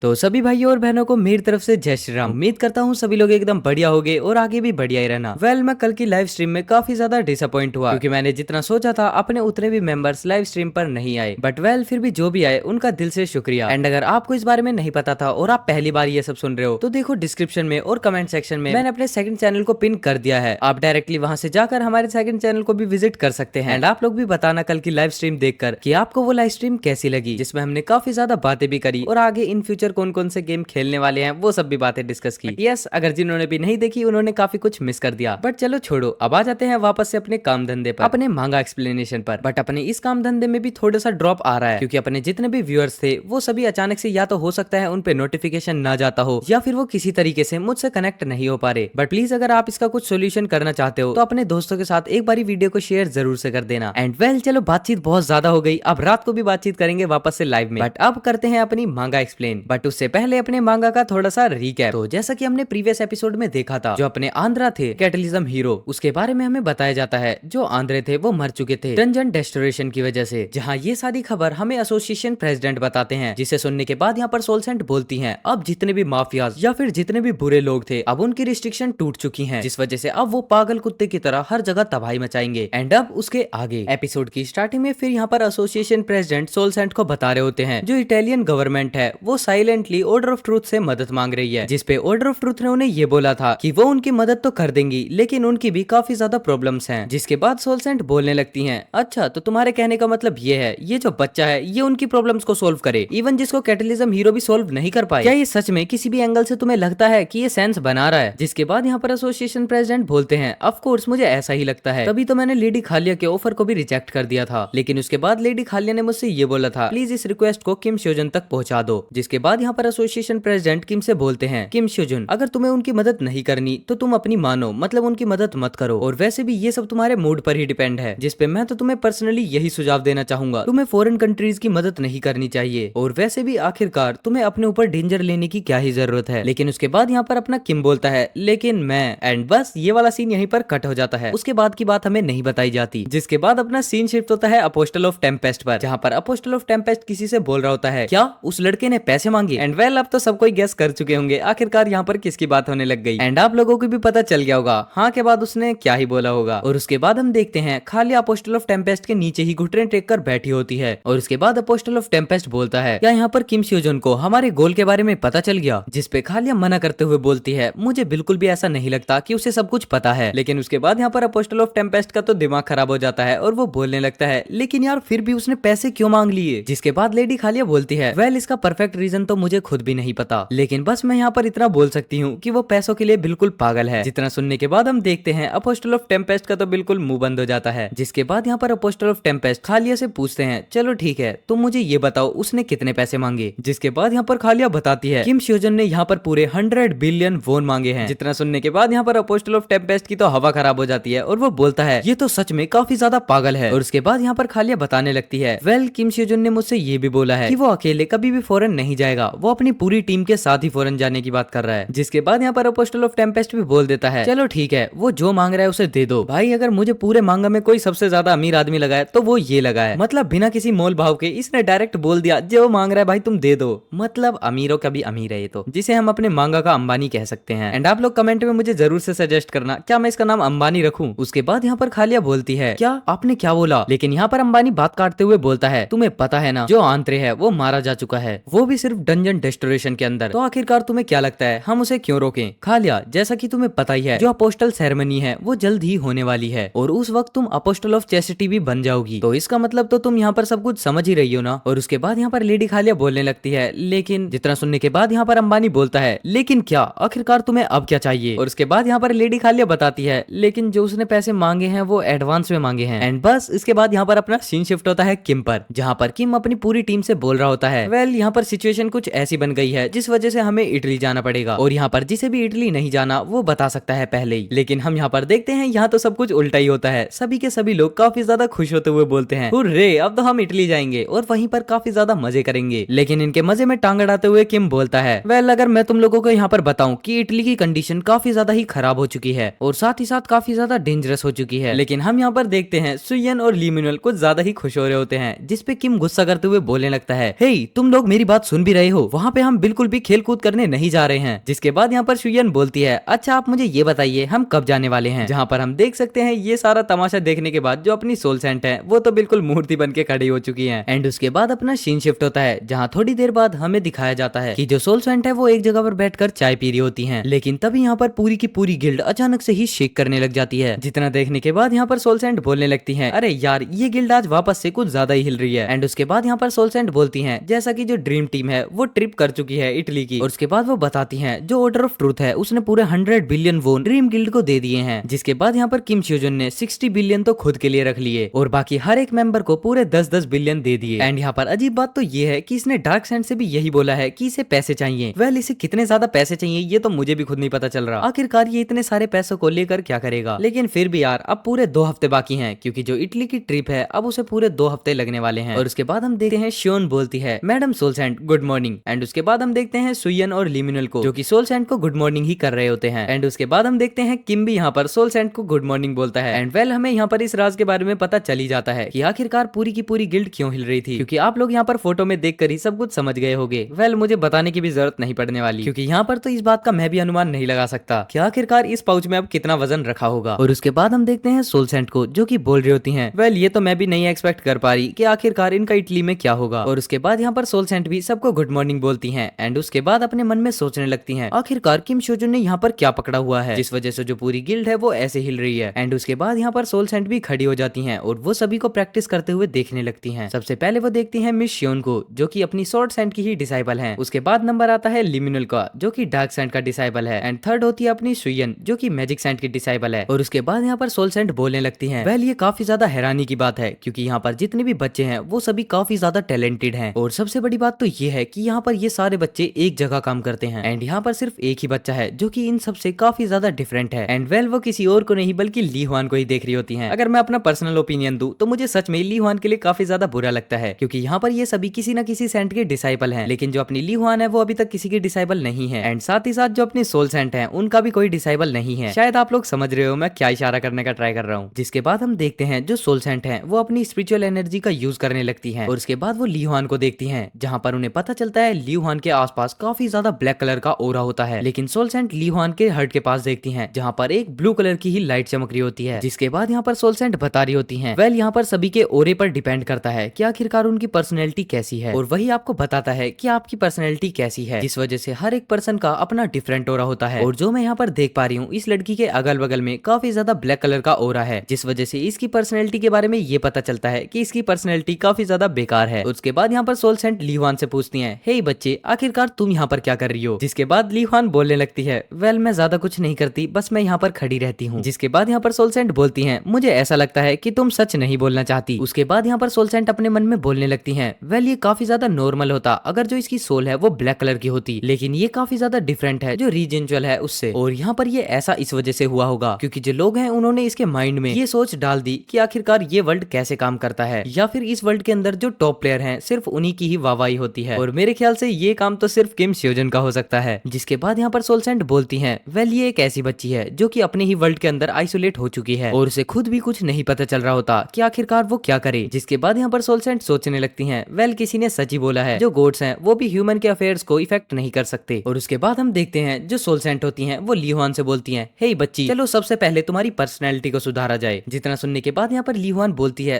तो सभी भाइयों और बहनों को मेरी तरफ से जय श्री राम। उम्मीद करता हूँ सभी लोग एकदम बढ़िया होंगे और आगे भी बढ़िया ही रहना। मैं कल की लाइव स्ट्रीम में काफी ज्यादा डिसअपॉइंट हुआ क्योंकि मैंने जितना सोचा था अपने उतने भी मेंबर्स लाइव स्ट्रीम पर नहीं आए। बट फिर भी जो भी आए उनका दिल से शुक्रिया। एंड अगर आपको इस बारे में नहीं पता था और आप पहली बार ये सब सुन रहे हो तो देखो डिस्क्रिप्शन में और कमेंट सेक्शन में मैंने अपने सेकंड चैनल को पिन कर दिया है। आप डायरेक्टली वहां से जाकर हमारे सेकंड चैनल को भी विजिट कर सकते हैं। एंड आप लोग भी बताना कल की लाइव स्ट्रीम देखकर कि आपको वो लाइव स्ट्रीम कैसी लगी, जिसमें हमने काफी ज्यादा बातें भी करी और आगे इन फ्यूचर कौन कौन से गेम खेलने वाले हैं वो सब भी बातें डिस्कस की। यस, अगर जिन्होंने भी नहीं देखी उन्होंने काफी कुछ मिस कर दिया। बट चलो छोड़ो, अब आ जाते हैं वापस से अपने काम धंधे पर, अपने मांगा एक्सप्लेनेशन पर। बट अपने इस काम धंधे में भी थोड़ा सा ड्रॉप आ रहा है क्योंकि अपने जितने भी व्यूअर्स थे वो सभी अचानक से या तो हो सकता है उन पे नोटिफिकेशन ना जाता हो या फिर वो किसी तरीके से मुझसे कनेक्ट नहीं हो पा रहे। बट प्लीज अगर आप इसका कुछ सोल्यूशन करना चाहते हो तो अपने दोस्तों के साथ एक बारी वीडियो को शेयर जरूर से कर देना। एंड चलो बातचीत बहुत ज्यादा हो गई, अब रात को भी बातचीत करेंगे वापस से लाइव में। बट अब करते हैं अपनी मांगा एक्सप्लेन। बट उससे पहले अपने मांगा का थोड़ा सा रिकैप। तो जैसा कि हमने प्रीवियस एपिसोड में देखा था, जो अपने आंध्रा थे कैटलिज्म हीरो, उसके बारे में हमें बताया जाता है जो आंध्रे थे वो मर चुके थे डंजन डेस्टोरेशन की वजह से। जहां ये सारी खबर हमें एसोसिएशन प्रेसिडेंट बताते हैं, जिसे सुनने के बाद यहाँ पर सोलसेंट बोलती हैं अब जितने भी माफियाज या फिर जितने भी बुरे लोग थे अब उनकी रिस्ट्रिक्शन टूट चुकी है, जिस वजह से अब वो पागल कुत्ते की तरह हर जगह तबाही मचाएंगे। एंड अब उसके आगे एपिसोड की स्टार्टिंग में फिर यहाँ पर एसोसिएशन प्रेसिडेंट सोलसेंट को बता रहे होते हैं जो इटालियन गवर्नमेंट है वो साइलेंटली ऑर्डर ऑफ ट्रूथ से मदद मांग रही है, जिसपे ऑर्डर ऑफ ट्रूथ ने उन्हें ये बोला था कि वो उनकी मदद तो कर देंगी लेकिन उनकी भी काफी ज्यादा प्रॉब्लम्स हैं। जिसके बाद सोलसेंट बोलने लगती हैं अच्छा तो तुम्हारे कहने का मतलब ये है ये जो बच्चा है ये उनकी प्रॉब्लम्स को सोल्व करे, इवन जिसको कैटलिज्म हीरो भी सोल्व नहीं कर पाए। क्या ये सच में किसी भी एंगल से तुम्हें लगता है कि ये सेंस बना रहा है? जिसके बाद यहाँ पर एसोसिएशन प्रेसिडेंट बोलते हैं ऑफ कोर्स मुझे ऐसा ही लगता है, तभी तो मैंने लेडी खालिया के ऑफर को भी रिजेक्ट कर दिया था। लेकिन उसके बाद लेडी खालिया ने मुझसे ये बोला था प्लीज इस रिक्वेस्ट को किम श्योजन तक पहुंचा दो। जिसके बाद यहाँ पर एसोसिएशन प्रेसिडेंट किम से बोलते हैं किम श्योजन अगर तुम्हें उनकी मदद नहीं करनी तो तुम अपनी मानो, मतलब उनकी मदद मत करो। और वैसे भी ये सब तुम्हारे मूड पर ही डिपेंड है, जिसपे मैं तो तुम्हें पर्सनली यही सुझाव देना चाहूंगा, तुम्हें फॉरेन कंट्रीज की मदद नहीं करनी चाहिए। और वैसे भी आखिरकार तुम्हें अपने ऊपर डेंजर लेने की क्या ही जरूरत है। लेकिन उसके बाद यहाँ पर अपना किम बोलता है लेकिन मैं, एंड बस ये वाला सीन यहीं पर कट हो जाता है। उसके बाद की बात हमें नहीं बताई जाती। जिसके बाद अपना सीन शिफ्ट होता है अपोस्टल ऑफ टेम्पेस्ट पर, जहाँ पर अपोस्टल ऑफ टेम्पेस्ट किसी से बोल रहा होता है क्या उस लड़के ने पैसे मांगे। एंड अब तो सब कोई गेस कर चुके होंगे आखिरकार यहाँ पर किसकी बात होने लग गई। एंड आप लोगों को भी पता चल गया होगा हाँ के बाद उसने क्या ही बोला होगा। और उसके बाद हम देखते हैं खालिया अपोस्टल ऑफ टेम्पेस्ट के नीचे ही घुटने टेक कर बैठी होती है। और उसके बाद अपोस्टल ऑफ टेम्पेस्ट बोलता है क्या यहाँ पर किम श्योजन को हमारे गोल के बारे में पता चल गया? जिसपे खालिया मना करते हुए बोलती है मुझे बिल्कुल भी ऐसा नहीं लगता कि उसे सब कुछ पता है। लेकिन उसके बाद यहाँ पर अपोस्टल ऑफ टेम्पेस्ट का तो दिमाग खराब हो जाता है और वो बोलने लगता है लेकिन यार फिर भी उसने पैसे क्यों मांग लिए? जिसके बाद लेडी खालिया बोलती है इसका परफेक्ट रीजन तो मुझे खुद भी नहीं पता, लेकिन बस मैं यहाँ पर इतना बोल सकती हूँ कि वो पैसों के लिए बिल्कुल पागल है। जितना सुनने के बाद हम देखते हैं अपोस्टल ऑफ टेम्पेस्ट का तो बिल्कुल मुंह बंद हो जाता है। जिसके बाद यहाँ पर अपोस्टल ऑफ टेम्पेस्ट खालिया से पूछते हैं चलो ठीक है तुम मुझे ये बताओ उसने कितने पैसे मांगे। जिसके बाद यहाँ पर खालिया बताती है किम श्योजन ने यहाँ पर पूरे 100 बिलियन वोन मांगे हैं। जितना सुनने के बाद यहाँ पर अपोस्टल ऑफ टेम्पेस्ट की तो हवा खराब हो जाती है और वो बोलता है ये तो सच में काफी ज्यादा पागल है। और उसके बाद यहाँ पर खालिया बताने लगती है किम श्योजन ने मुझसे ये भी बोला है कि वो अकेले कभी भी फॉरेन नहीं जाएगा, वो अपनी पूरी टीम के साथ ही फॉरेन जाने की बात कर रहा है। जिसके बाद यहाँ पर अपोस्टल ऑफ टेम्पेस्ट भी बोल देता है चलो ठीक है वो जो मांग रहा है उसे दे दो। भाई अगर मुझे पूरे मांगा में कोई सबसे ज्यादा अमीर आदमी लगा है तो वो ये लगा है, मतलब बिना किसी मोल भाव के इसने डायरेक्ट बोल दिया जो मांग रहा है भाई तुम दे दो। मतलब अमीरों का भी अमीर है ये तो, जिसे हम अपने मांगा का अंबानी कह सकते हैं। एंड आप लोग कमेंट में मुझे जरूर से सजेस्ट करना क्या मैं इसका नाम अंबानी रखूं। उसके बाद यहाँ पर खालिया बोलती है क्या आपने क्या बोला? लेकिन यहाँ पर अंबानी बात काटते हुए बोलता है तुम्हें पता है ना जो आंत्रे है वो मारा जा चुका है, वो भी सिर्फ डंजन डेस्टोरेशन के अंदर, तो आखिरकार तुम्हें क्या लगता है हम उसे क्यों रोकें? खालिया जैसा कि तुम्हें पता ही है जो अपोस्टल सेरेमनी है वो जल्द ही होने वाली है और उस वक्त तुम अपोस्टल ऑफ चैस्टिटी भी बन जाओगी, तो इसका मतलब तो तुम यहाँ पर सब कुछ समझ ही रही हो ना। और उसके बाद यहाँ पर लेडी खालिया बोलने लगती है लेकिन, जितना सुनने के बाद यहाँ पर अंबानी बोलता है लेकिन क्या आखिरकार तुम्हें अब क्या चाहिए? और उसके बाद यहाँ पर लेडी खालिया बताती है लेकिन जो उसने पैसे मांगे हैं वो एडवांस में मांगे हैं। एंड बस इसके बाद यहाँ पर अपना सीन शिफ्ट होता है किम पर, जहाँ पर किम अपनी पूरी टीम से बोल रहा होता है यहाँ पर सिचुएशन कुछ ऐसी बन गई है जिस वजह से हमें इटली जाना पड़ेगा और यहाँ पर जिसे भी इटली नहीं जाना वो बता सकता है पहले ही। लेकिन हम यहाँ पर देखते हैं यहाँ तो सब कुछ उल्टा ही होता है। सभी के सभी लोग काफी ज्यादा खुश होते हुए बोलते हैं हुर्रे अब तो हम इटली जाएंगे और वहीं पर काफी ज्यादा मजे करेंगे। लेकिन इनके मजे में टांग अड़ाते हुए किम बोलता है अगर मैं तुम लोगों को यहाँ पर बताऊं कि इटली की कंडीशन काफी ज्यादा ही खराब हो चुकी है और साथ ही साथ काफी ज्यादा डेंजरस हो चुकी है। लेकिन हम यहाँ पर देखते हैं सुयन और लीमिनुअल कुछ ज्यादा ही खुश हो रहे होते हैं, जिसपे किम गुस्सा करते हुए बोलने लगता है हे तुम लोग मेरी बात सुन भी रहे गए हो, वहाँ पे हम बिल्कुल भी खेल कूद करने नहीं जा रहे हैं। जिसके बाद यहाँ पर शुयन बोलती है, अच्छा आप मुझे ये बताइए हम कब जाने वाले हैं। जहाँ पर हम देख सकते हैं ये सारा तमाशा देखने के बाद जो अपनी सोल सेंट है वो तो बिल्कुल मूर्ति बन के खड़ी हो चुकी है। एंड उसके बाद अपना सीन शिफ्ट होता है, जहाँ थोड़ी देर बाद हमें दिखाया जाता है कि जो सोल सेंट है वो एक जगह पर बैठकर चाय पी रही होती हैं। लेकिन तभी यहाँ पर पूरी की पूरी गिल्ड अचानक से ही शेक करने लग जाती है। जितना देखने के बाद यहाँ पर सोल सेंट बोलने लगती है, अरे यार ये गिल्ड आज वापस से कुछ ज्यादा ही हिल रही है। एंड उसके बाद यहाँ पर सोल सेंट बोलती है, जैसा की जो ड्रीम टीम है वो ट्रिप कर चुकी है इटली की। और उसके बाद वो बताती है जो ऑर्डर ऑफ ट्रूथ है उसने पूरे 100 बिलियन वोन ड्रीम गिल्ड को दे दिए हैं। जिसके बाद यहाँ पर किम श्योजन ने 60 बिलियन तो खुद के लिए रख लिए और बाकी हर एक मेंबर को पूरे 10-10 बिलियन दे दिए। एंड यहाँ पर अजीब बात तो ये है कि इसने डार्क सैंड से भी यही बोला है कि इसे पैसे चाहिए। वेल इसे कितने ज्यादा पैसे चाहिए ये तो मुझे भी खुद नहीं पता चल रहा। आखिरकार ये इतने सारे पैसों को लेकर क्या करेगा। लेकिन फिर भी यार अब पूरे 2 हफ्ते बाकी हैं, क्योंकि जो इटली की ट्रिप है अब उसे पूरे 2 हफ्ते लगने वाले हैं। और उसके बाद हम देखते हैं शियोन बोलती है, मैडम सोल सैंड गुड मॉर्निंग। एंड उसके बाद हम देखते हैं सुयन और लिमिनल को, जो कि सोल सैंड को गुड मॉर्निंग ही कर रहे होते हैं। एंड उसके बाद हम देखते हैं किम भी यहाँ पर सोल सैंड को गुड मॉर्निंग बोलता है। एंड वेल हमें यहाँ पर इस राज के बारे में पता चल ही जाता है कि आखिरकार पूरी की पूरी गिल्ड क्यों हिल रही थी, क्योंकि आप लोग यहाँ पर फोटो में देखकर ही सब कुछ समझ गए होंगे। वेल मुझे बताने की भी जरूरत नहीं पड़ने वाली, क्योंकि यहाँ पर तो इस बात का मैं भी अनुमान नहीं लगा सकता कि आखिरकार इस पाउच में अब कितना वजन रखा होगा। और उसके बाद हम देखते हैं सोल सैंड को, जो कि बोल रही होती हैं, वेल ये तो मैं भी नहीं एक्सपेक्ट कर पा रही कि आखिरकार इनका इटली में क्या होगा। और उसके बाद यहाँ पर सोल सैंड भी सबको गुड मॉर्निंग बोलती हैं। एंड उसके बाद अपने मन में सोचने लगती हैं, आखिरकार किम श्योजन ने यहाँ पर क्या पकड़ा हुआ है जिस वजह से जो पूरी गिल्ड है वो ऐसे हिल रही है। एंड उसके बाद यहाँ पर सोल सैंड भी खड़ी हो जाती हैं और वो सभी को प्रैक्टिस करते हुए देखने लगती हैं। सबसे पहले वो देखती हैं मिस शियोन को, जो कि अपनी शॉर्ट सैंड की ही डिसाइबल है। उसके बाद नंबर आता है लिमिनल का, जो कि डार्क सैंड का डिसाइबल है। एंड थर्ड होती है अपनी सुयन, जो कि मैजिक सैंड की डिसाइबल है। और उसके बाद यहाँ पर सोल सैंड बोलने लगती हैं, वेल ये काफी ज्यादा हैरानी की बात है, क्योंकि यहाँ पर जितने भी बच्चे हैं वो सभी काफी ज्यादा टैलेंटेड हैं। और सबसे बड़ी बात तो ये है कि यहाँ पर ये सारे बच्चे एक जगह काम करते हैं। एंड यहाँ पर सिर्फ एक ही बच्चा है जो कि इन सबसे काफी ज्यादा डिफरेंट है। एंड वेल वो किसी और को नहीं बल्कि ली हुआन को ही देख रही होती हैं। अगर मैं अपना पर्सनल ओपिनियन दूं तो मुझे सच में ली हुआन के लिए काफी ज्यादा बुरा लगता है, क्योंकि यहाँ पर ये सभी किसी न किसी सेंट के डिसाइबल हैं, लेकिन जो अपनी ली हुआन है वो अभी तक किसी की डिसाइबल नहीं है। एंड साथ ही साथ जो अपनी सोल सेंट है उनका भी कोई डिसाइबल नहीं है। शायद आप लोग समझ रहे हो मैं क्या इशारा करने का ट्राई कर रहा हूँ। जिसके बाद हम देखते हैं जो सोल सेंट है वो अपनी स्पिरिचुअल एनर्जी का यूज करने लगती है। और उसके बाद वो ली हुआन को देखती है, जहाँ पर उन्हें पता चलता है ली हुआन के आसपास काफी ज्यादा ब्लैक कलर का ओरा होता है। लेकिन सोल सेंट ली हुआन के हर्ट के पास देखती हैं, जहाँ पर एक ब्लू कलर की ही लाइट चमक रही होती है। जिसके बाद यहाँ पर सोल सेंट बता रही होती हैं, वेल यहाँ पर सभी के ओरे पर डिपेंड करता है कि आखिरकार उनकी पर्सनैलिटी कैसी है, और वही आपको बताता है कि आपकी पर्सनैलिटी कैसी है, जिस वजह से हर एक पर्सन का अपना डिफरेंट ओरा होता है। और जो मैं यहाँ पर देख पा रही हूँ इस लड़की के अगल बगल में काफी ज्यादा ब्लैक कलर का ओरा है, जिस वजह से इसकी पर्सनैलिटी के बारे में ये पता चलता है कि इसकी पर्सनैलिटी काफी ज्यादा बेकार है। उसके बाद यहाँ पर सोल सेंट ली हुआन से पूछती है, हे बच्चे आखिरकार तुम यहाँ पर क्या कर रही हो। जिसके बाद ली हुआन बोलने लगती है, वेल मैं ज्यादा कुछ नहीं करती, बस मैं यहाँ पर खड़ी रहती हूँ। जिसके बाद यहाँ पर सोल सेंट बोलती है, मुझे ऐसा लगता है कि तुम सच नहीं बोलना चाहती। उसके बाद यहाँ पर सोल सेंट अपने मन में बोलने लगती है, वेल ये काफी ज्यादा नॉर्मल होता अगर जो इसकी सोल है वो ब्लैक कलर की होती, लेकिन ये काफी ज्यादा डिफरेंट है जो रीजेंचुअल है उससे। और यहाँ पर ये ऐसा इस वजह से हुआ होगा क्योंकि जो लोग हैं उन्होंने इसके माइंड में ये सोच डाल दी कि आखिरकार ये वर्ल्ड कैसे काम करता है, या फिर इस वर्ल्ड के अंदर जो टॉप प्लेयर हैं सिर्फ उन्हीं की ही वाहवाही होती है। और मेरे ख्याल से ये काम तो सिर्फ किम श्योजन का हो सकता है। जिसके बाद यहाँ पर सोल सेंट बोलती हैं, वेल ये एक ऐसी बच्ची है जो कि अपने ही वर्ल्ड के अंदर आइसोलेट हो चुकी है और उसे खुद भी कुछ नहीं पता चल रहा होता कि आखिरकार वो क्या करे। जिसके बाद यहाँ पर सोल सेंट सोचने लगती हैं, वेल किसी ने सच ही बोला है, जो गॉड्स हैं वो भी ह्यूमन के अफेयर्स को इफेक्ट नहीं कर सकते। और उसके बाद हम देखते हैं जो सोल सेंट होती हैं वो ली हुआन से बोलती हैं, हे बच्ची चलो सबसे पहले तुम्हारी पर्सनैलिटी को सुधारा जाए। जितना सुनने के बाद यहाँ पर ली हुआन बोलती है,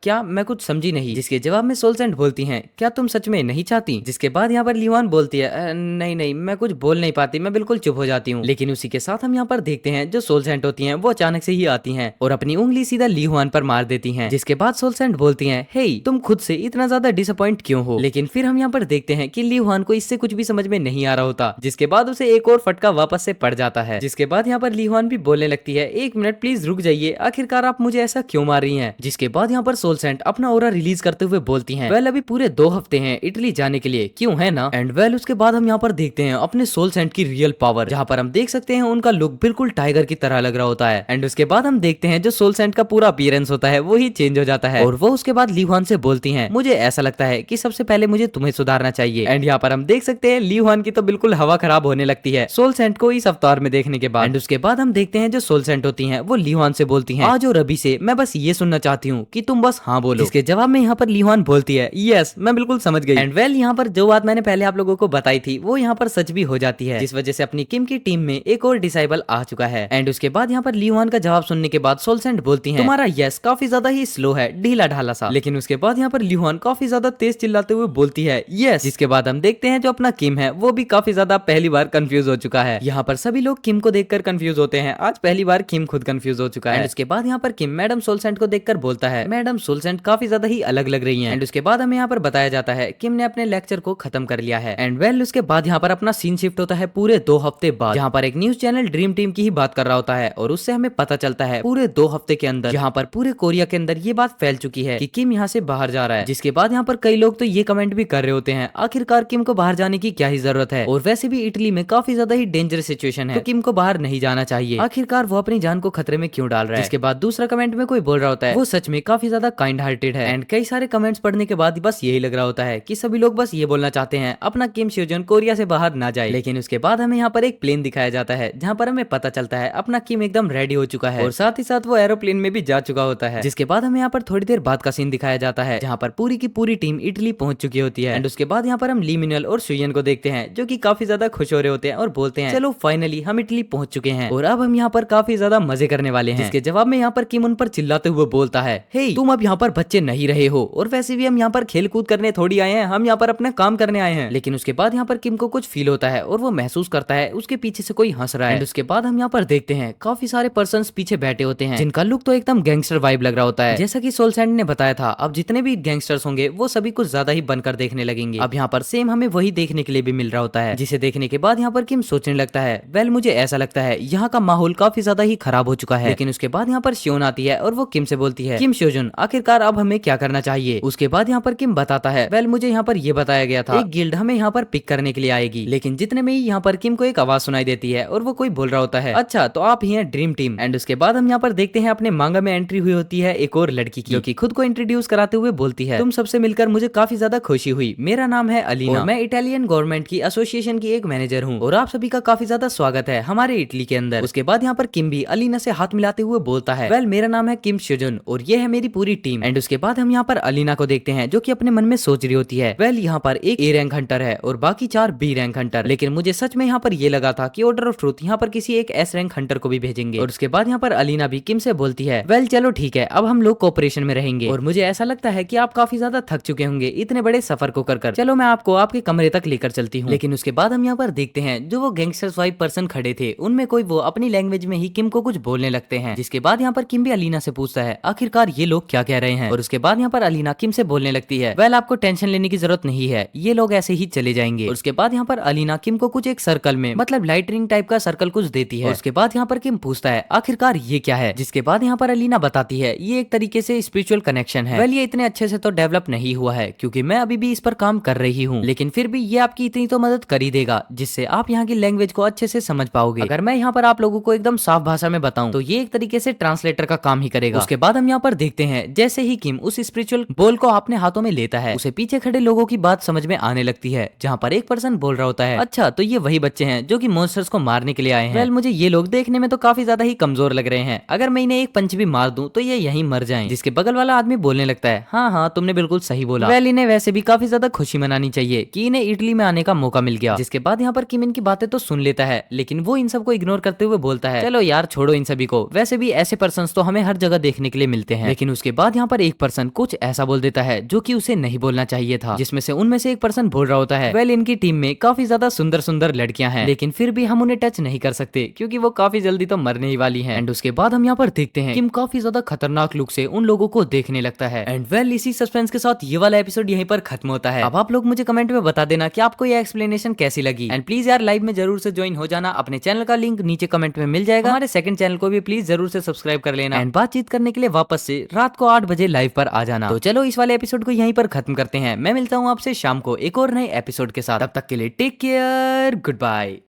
क्या मैं कुछ समझी नहीं। जिसके जवाब में सोल सेंट बोलती हैं, क्या तुम सच में नहीं चाहती। जिसके बाद यहाँ पर ली हुआन बोलती है, नहीं नहीं मैं कुछ बोल नहीं पाती, मैं बिल्कुल चुप हो जाती हूँ। लेकिन उसी के साथ हम यहाँ पर देखते हैं जो सोल सेंट होती हैं वो अचानक से ही आती हैं और अपनी उंगली सीधा ली हुआन पर मार देती हैं। जिसके बाद सोल सेंट बोलती हैं, हे तुम खुद से इतना ज्यादा डिसअपॉइंट क्यों हो। लेकिन फिर हम यहाँ पर देखते हैं कि ली हुआन को इससे कुछ भी समझ में नहीं आ रहा होता। जिसके बाद उसे एक और फटका वापस से पड़ जाता है। जिसके बाद यहाँ पर ली हुआन भी बोलने लगती है, एक मिनट प्लीज रुक जाइए, आखिरकार आप मुझे ऐसा क्यों मार रही हैं। जिसके बाद यहाँ पर सोल सेंट अपना ओरा रिलीज करते हुए बोलती हैं, वेल अभी पूरे 2 हफ्ते हैं इटली जाने के लिए, क्यों है ना। एंड वेल उसके बाद हम यहाँ पर देखते हैं अपने सोल सेंट की रियल पावर, जहाँ पर हम देख सकते हैं उनका लुक बिल्कुल टाइगर की तरह लग रहा होता है। एंड उसके बाद हम देखते हैं जो सोल सेंट का पूरा अपीयरेंस होता है वो ही चेंज हो जाता है। और वो उसके बाद ली हुआन से बोलती हैं, मुझे ऐसा लगता है कि सबसे पहले मुझे तुम्हें सुधारना चाहिए। एंड यहाँ पर हम देख सकते हैं ली हुआन की तो बिल्कुल हवा खराब होने लगती है सोल सेंट को इस अवतार में देखने के बाद। एंड उसके बाद हम देखते हैं जो सोल सेंट होती हैं वो ली हुआन से बोलती हैं, आज और अभी से मैं बस ये सुनना चाहती हूँ कि तुम बस हाँ बोलो। इसके जवाब में यहाँ पर ली हुआन बोलती है, यस मैं बिल्कुल समझ गई। एंड वेल यहाँ पर जो बात मैंने पहले आप लोगों को बताई थी वो यहाँ पर सच भी हो जाती है, जिस वजह से अपनी किम की टीम में एक और डिसाइबल आ चुका है। एंड उसके बाद यहाँ पर ली ह्वान का जवाब सुनने के बाद सोलसेंट बोलती है तुम्हारा यस काफी ज्यादा ही स्लो है, ढीला ढाला सा। लेकिन उसके बाद यहाँ पर ली ह्वान काफी ज्यादा तेज चिल्लाते हुए बोलती है यस, जिसके बाद हम देखते हैं जो अपना किम है वो भी काफी ज्यादा पहली बार कंफ्यूज हो चुका है। यहाँ पर सभी लोग किम को देखकर कंफ्यूज होते हैं, आज पहली बार किम खुद कंफ्यूज हो चुका है। उसके बाद यहाँ पर किम मैडम सोलसेंट को देखकर बोलता है मैडम सोलसेंट काफी ज्यादा ही अलग लग रही है। एंड उसके बाद हमें यहाँ पर बताया जाता है किम ने अपने लेक्चर को खत्म कर लिया है। एंड वेल उसके बाद यहाँ पर अपना सीन शिफ्ट होता है पूरे 2 हफ्ते बाद, जहाँ पर एक न्यूज चैनल ड्रीम टीम की ही बात कर रहा होता है और उससे हमें पता चलता है पूरे 2 हफ्ते के अंदर यहाँ पर पूरे कोरिया के अंदर ये बात फैल चुकी है कि किम यहाँ से बाहर जा रहा है। जिसके बाद यहाँ पर कई लोग तो ये कमेंट भी कर रहे होते हैं आखिरकार किम को बाहर जाने की क्या ही जरूरत है, और वैसे भी इटली में काफी ज्यादा ही डेंजरस सिचुएशन है तो किम को बाहर नहीं जाना चाहिए, आखिरकार वो अपनी जान को खतरे में क्यों डाल रहा है। इसके बाद दूसरा कमेंट में कोई बोल रहा होता है वो सच में काफी ज्यादा काइंड हार्टेड है। एंड कई सारे कमेंट्स पढ़ने के बाद बस यही लग रहा होता है कि सभी लोग बस ये बोलना चाहते हैं अपना किम स्योजन कोरिया से बाहर ना जाए। लेकिन उसके बाद हमें यहाँ पर एक प्लेन दिखाया जाता है जहाँ पर हमें पता चलता है अपना किम एकदम रेडी हो चुका है और साथ ही साथ वो एरोप्लेन में भी जा चुका होता है। जिसके बाद हमें यहाँ पर थोड़ी देर बाद का सीन दिखाया जाता है जहाँ पर पूरी की पूरी टीम इटली पहुंच चुकी होती है। एंड उसके बाद यहाँ पर हम ली मिनल और सुयन को देखते हैं जो कि काफी ज्यादा खुश हो रहे होते हैं और बोलते हैं चलो फाइनली हम इटली पहुंच चुके हैं और अब हम यहाँ पर काफी ज्यादा मजे करने वाले हैं। जिसके जवाब में यहाँ पर किम उन पर चिल्लाते हुए बोलता है हे तुम अब यहाँ पर बच्चे नहीं रहे हो और वैसे भी हम यहाँ पर खेल कूद करने थोड़ी आए हैं, हम यहाँ पर अपना काम करने आए हैं। लेकिन उसके बाद यहाँ पर किम को कुछ फील होता है और वो महसूस करता है उसके पीछे से कोई हंस रहा है। एंड उसके बाद हम यहाँ पर देखते हैं काफी सारे पर्सन्स पीछे बैठे होते हैं जिनका लुक तो एकदम गैंगस्टर वाइब लग रहा होता है। जैसा कि सोलसेंट ने बताया था अब जितने भी गैंगस्टर्स होंगे वो सभी कुछ ज्यादा ही बनकर देखने लगेंगे। अब यहाँ पर सेम हमें वही देखने के लिए भी मिल रहा होता है, जिसे देखने के बाद यहाँ पर किम सोचने लगता है वेल मुझे ऐसा लगता है यहाँ का माहौल काफी ज्यादा ही खराब हो चुका है। लेकिन उसके बाद यहाँ पर शियोन आती है और वो किम से बोलती है किम स्योजन आखिरकार अब हमें क्या करना चाहिए। उसके बाद यहाँ पर किम बताता है वेल मुझे यहाँ पर ये बताया गया था एक गिल्ड हमें यहाँ पर पिक करने के लिए आएगी। लेकिन जितने में ही यहाँ पर किम को एक आवाज सुनाई देती है और वो कोई बोल रहा होता है अच्छा तो आप ही हैं ड्रीम टीम। एंड उसके बाद हम यहाँ पर देखते हैं अपने मांगा में एंट्री हुई होती है एक और लड़की की जो कि खुद को इंट्रोड्यूस कराते हुए बोलती है तुम सबसे मिलकर मुझे काफी ज्यादा खुशी हुई, मेरा नाम है अलीना और मैं इटालियन गवर्नमेंट की एसोसिएशन की एक मैनेजर हूँ और आप सभी का काफी ज्यादा स्वागत है हमारे इटली के अंदर। उसके बाद यहाँ पर किम भी अलीना से हाथ मिलाते हुए बोलता है वेल मेरा नाम है किम स्योजन और ये है मेरी पूरी टीम। एंड उसके बाद हम यहाँ पर अलीना को देखते हैं जो कि अपने मन में सोच रही होती है वेल यहाँ पर एक ए रैंक हंटर है और बाकी 4 बी रैंक हंटर, लेकिन मुझे सच में यहाँ पर ये लगा था कि ऑर्डर ऑफ ट्रूथ यहाँ पर किसी एक एस रैंक हंटर को भी भेजेंगे। और उसके बाद यहाँ पर अलीना भी किम से बोलती है वेल चलो ठीक है अब हम लोग कोऑपरेशन में रहेंगे और मुझे ऐसा लगता है कि आप काफी ज्यादा थक चुके होंगे इतने बड़े सफर को कर चलो मैं आपको आपके कमरे तक लेकर चलती हूँ। लेकिन उसके बाद हम यहाँ पर देखते हैं जो वो गैंगस्टर्स वाइब पर्सन खड़े थे उनमें कोई वो अपनी लैंग्वेज में ही किम को कुछ बोलने लगते हैं। जिसके बाद यहाँ पर किम भी अलीना से पूछता है आखिरकार ये लोग क्या कह रहे हैं। और उसके बाद यहाँ पर अलीना किम से बोलने लगती है वेल आपको टेंशन लेने की जरूरत नहीं है ये लोग ऐसे ही चले जाएंगे। और उसके बाद यहाँ पर अलीना किम को कुछ एक सर्कल में मतलब लाइटनिंग टाइप का सर्कल कुछ देती है। और उसके बाद यहाँ पर किम पूछता है आखिरकार ये क्या है, जिसके बाद यहाँ पर अलीना बताती है ये एक तरीके से स्पिरिचुअल कनेक्शन है। वेल ये इतने अच्छे से तो डेवलप नहीं हुआ है क्योंकि मैं अभी भी इस पर काम कर रही हूँ, लेकिन फिर भी ये आपकी इतनी तो मदद कर ही देगा जिससे आप यहाँ की लैंग्वेज को अच्छे से समझ पाओगे। अगर मैं यहाँ पर आप लोगों को एकदम साफ भाषा में बताऊं तो ये एक तरीके से ट्रांसलेटर का काम ही करेगा। उसके बाद हम यहाँ पर देखते हैं जैसे ही किम उस स्पिरिचुअल बॉल को अपने हाथों में लेता है उसे पीछे खड़े लोगों की बात समझ में आने लगती है, जहाँ पर एक पर्सन बोल रहा होता है अच्छा तो ये वही बच्चे हैं जो कि मॉन्स्टर्स को मारने के लिए आए हैं। वेल मुझे ये लोग देखने में तो काफी ज्यादा ही कमजोर लग रहे हैं, अगर मैं इन्हें एक पंच भी मार दूं तो ये यहीं मर जाएं। जिसके बगल वाला आदमी बोलने लगता है हाँ हाँ तुमने बिल्कुल सही बोला। वेल इन्हें वैसे भी काफी ज्यादा खुशी मनानी चाहिए कि इन्हें इटली में आने का मौका मिल गया। जिसके बाद यहाँ पर किम इनकी बातें तो सुन लेता है लेकिन वो इन सबको इग्नोर करते हुए बोलता है चलो यार छोड़ो इन सभी को, वैसे भी ऐसे पर्सन तो हमें हर जगह देखने के लिए मिलते हैं। लेकिन उसके बाद यहाँ पर एक पर्सन कुछ ऐसा बोल देता है जो कि उसे नहीं बोलना चाहिए था, जिसमें से उनमें से एक पर्सन बोल रहा होता है वेल इनकी टीम में काफी ज्यादा सुंदर सुंदर लड़कियां हैं लेकिन फिर भी हम उन्हें टच नहीं कर सकते क्योंकि वो काफी जल्दी तो मरने ही वाली हैं। एंड उसके बाद हम यहाँ पर देखते हैं किम काफी ज्यादा खतरनाक लुक से उन लोगों को देखने लगता है। एंड वेल इसी सस्पेंस के साथ ये वाला एपिसोड यहीं पर खत्म होता है। अब आप लोग मुझे कमेंट में बता देना कि आपको ये एक्सप्लेनेशन कैसी लगी। एंड प्लीज यार लाइव में जरूर से ज्वाइन हो जाना, अपने चैनल का लिंक नीचे कमेंट में मिल जाएगा। हमारे सेकंड चैनल को भी प्लीज जरूर से सब्सक्राइब कर लेना एंड बातचीत करने के लिए वापस से रात को 8 बजे लाइव पर आ जाना। तो चलो इस वाले एपिसोड को यहीं पर खत्म करते हैं। मैं मिलता हूँ आपसे शाम को एक और नए एपिसोड के साथ, तब तक के लिए टेक केयर, गुड बाय।